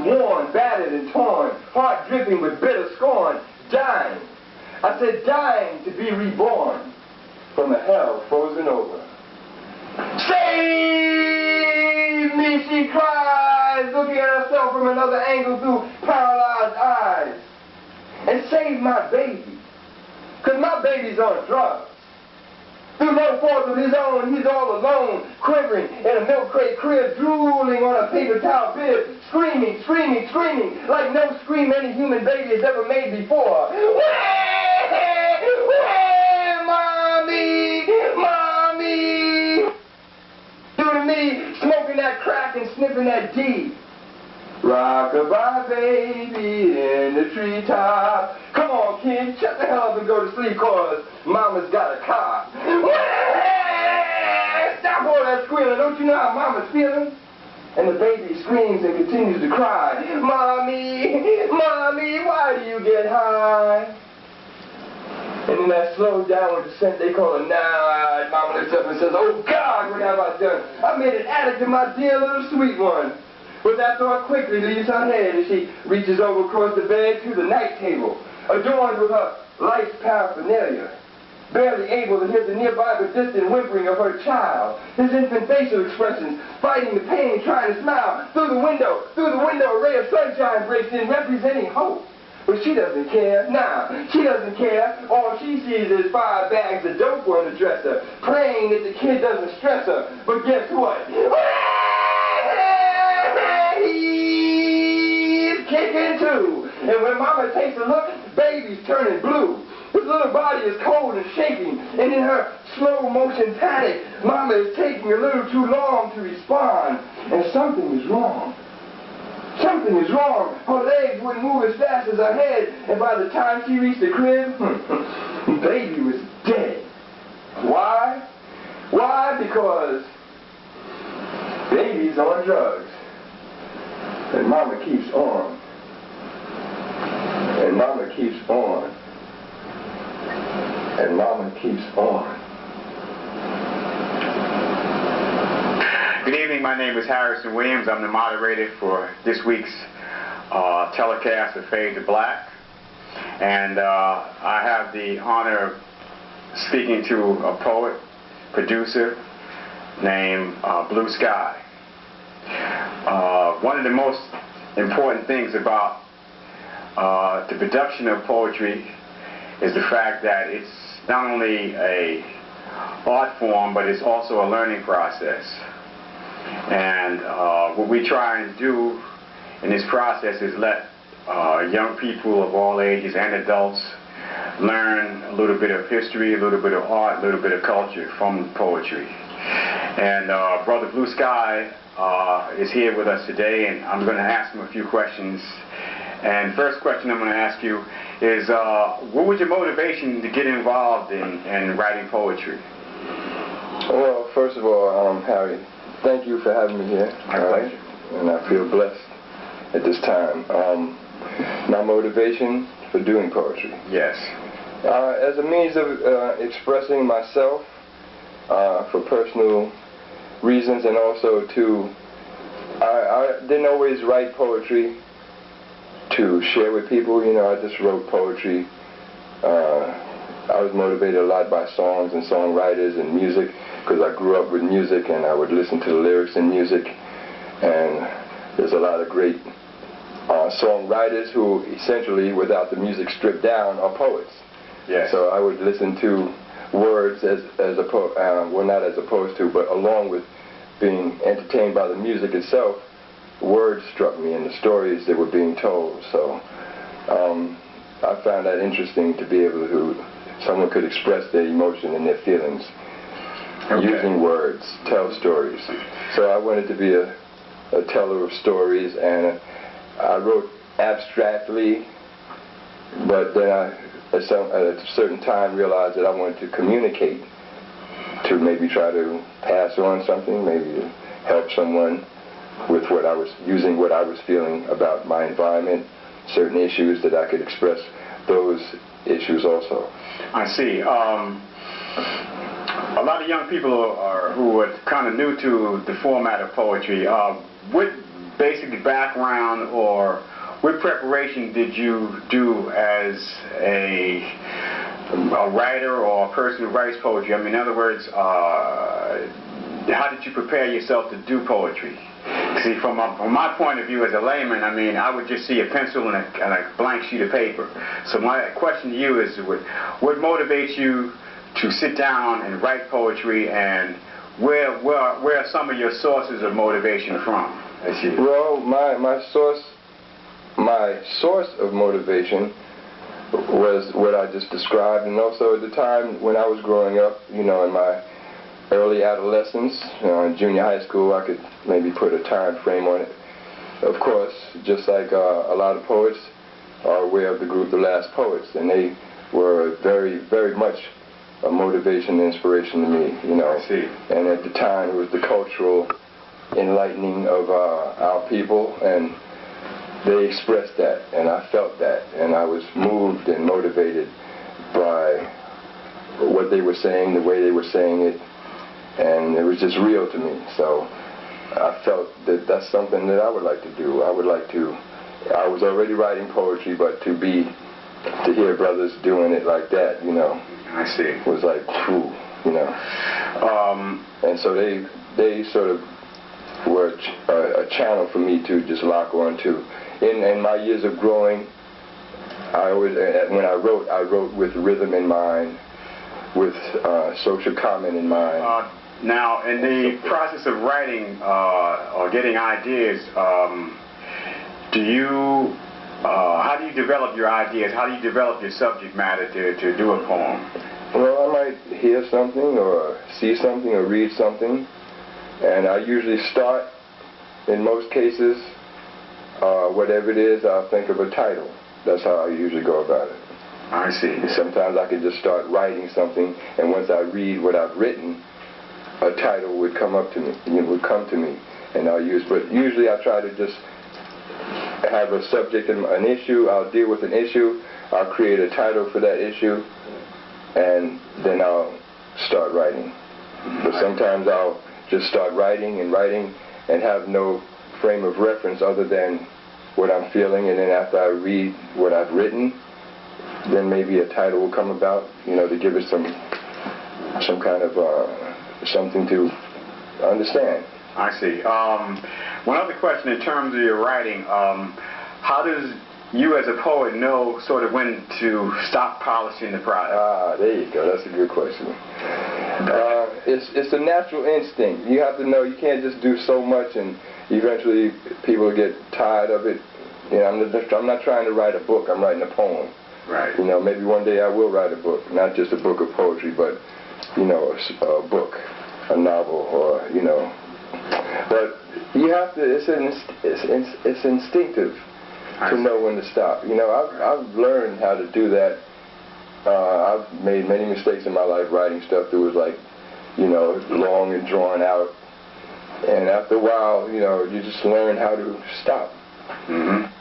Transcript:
worn, battered and torn, heart dripping with bitter scorn, dying. I said dying to be reborn from a hell frozen over. Save me, she cries, looking at herself from another angle through paralyzed eyes. And save my baby, because my baby's on drugs. Through no fault of his own, he's all alone, quivering in a milk crate crib, drooling on a paper towel bib, screaming, screaming, screaming, like no scream any human baby has ever made before. Mommy, mommy. Due to me smoking that crack and sniffing that D. Rock-a-bye baby in the treetop. Come on, kid, shut the hell up and go to sleep, cause mama's got a car. Stop all that squealing. Don't you know how mama's feeling? And the baby screams and continues to cry. Mommy, mommy, why do you get high? And in that slow downward descent they call a nod, mama lifts up and says, oh God, what have I done? I made an addict of my dear little sweet one. But that thought quickly leaves her head as she reaches over across the bed to the night table, adorned with her life's paraphernalia, barely able to hear the nearby but distant whimpering of her child, his infant facial expressions, fighting the pain, trying to smile. Through the window, a ray of sunshine breaks in, representing hope. But she doesn't care. Nah, she doesn't care. All she sees is 5 bags of dope on the dresser, praying that the kid doesn't stress her. But guess what? He's kicking too. And when mama takes a look, baby's turning blue. His little body is cold and shaking, and in her slow motion panic, mama is taking a little too long to respond. And something is wrong. Something is wrong. Her legs wouldn't move as fast as her head, and by the time she reached the crib, baby was dead. Why? Why? Because baby's on drugs. And mama keeps on. And mama keeps on. And mama keeps on. Good evening, my name is Harrison Williams. I'm the moderator for this week's telecast of Fade to Black. And I have the honor of speaking to a poet, producer named Blue Sky. One of the most important things about the production of poetry is the fact that it's not only an art form, but it's also a learning process. And what we try and do in this process is let young people of all ages and adults learn a little bit of history, a little bit of art, a little bit of culture from poetry. And Brother Blue Sky is here with us today, and I'm going to ask him a few questions. And first question I'm going to ask you is, what was your motivation to get involved in writing poetry? Well, first of all, Harry, thank you for having me here. My pleasure. And I feel blessed at this time. My motivation for doing poetry. Yes. As a means of expressing myself for personal reasons, and also I didn't always write poetry to share with people. You know, I just wrote poetry. I was motivated a lot by songs and songwriters and music, because I grew up with music and I would listen to the lyrics in music. And there's a lot of great songwriters who essentially, without the music stripped down, are poets. Yes. So I would listen to words well, not as opposed to, but along with being entertained by the music itself, words struck me and the stories that were being told. So I found that interesting, to be able to, someone could express their emotion and their feelings using words, tell stories. So I wanted to be a teller of stories, and I wrote abstractly, but then I, at a certain time, realized that I wanted to communicate, to maybe try to pass on something, maybe to help someone with what I was feeling about my environment, certain issues, that I could express those issues also. I see. A lot of young people who are kind of new to the format of poetry. What basic background or what preparation did you do as a writer or a person who writes poetry? I mean, in other words, how did you prepare yourself to do poetry? See, from my point of view as a layman, I mean, I would just see a pencil and a blank sheet of paper. So my question to you is, what motivates you to sit down and write poetry, and where are some of your sources of motivation from? Well, my source of motivation was what I just described, and also at the time when I was growing up, you know, in my early adolescence, in junior high school, I could maybe put a time frame on it. Of course, just like a lot of poets are aware of the group The Last Poets, and they were very, very much a motivation and inspiration to me, you know. I see. And at the time, it was the cultural enlightening of our people, and they expressed that, and I felt that, and I was moved and motivated by what they were saying, the way they were saying it, and it was just real to me. So I felt that that's something that I would like to do. I was already writing poetry, but to hear brothers doing it like that, you know, I see, was like, whew, you know. And so they sort of were a channel for me to just lock on to. In my years of growing, when I wrote with rhythm in mind, with social comment in mind. Now, in the process of writing or getting ideas, how do you develop your ideas? How do you develop your subject matter to do a poem? Well, I might hear something or see something or read something, and I usually start, in most cases, whatever it is, I'll think of a title. That's how I usually go about it. I see. Sometimes I can just start writing something, and once I read what I've written, a title would come to me, and I'll use. But usually I try to just have a subject, an issue. I'll deal with an issue. I'll create a title for that issue, and then I'll start writing. But sometimes I'll just start writing and have no frame of reference other than what I'm feeling, and then after I read what I've written, then maybe a title will come about, you know, to give it some kind of something to understand. I see. One other question in terms of your writing, how does you as a poet know sort of when to stop polishing the product? There you go. That's a good question. It's a natural instinct. You have to know. You can't just do so much, and eventually people get tired of it. You know, I'm not trying to write a book. I'm writing a poem. Right. You know, maybe one day I will write a book, not just a book of poetry, but, you know, a book, a novel, or, you know. But you have to. It's instinctive to know when to stop. You know, I've learned how to do that. I've made many mistakes in my life writing stuff that was like, you know, long and drawn out. And after a while, you know, you just learn how to stop. Mm-hmm.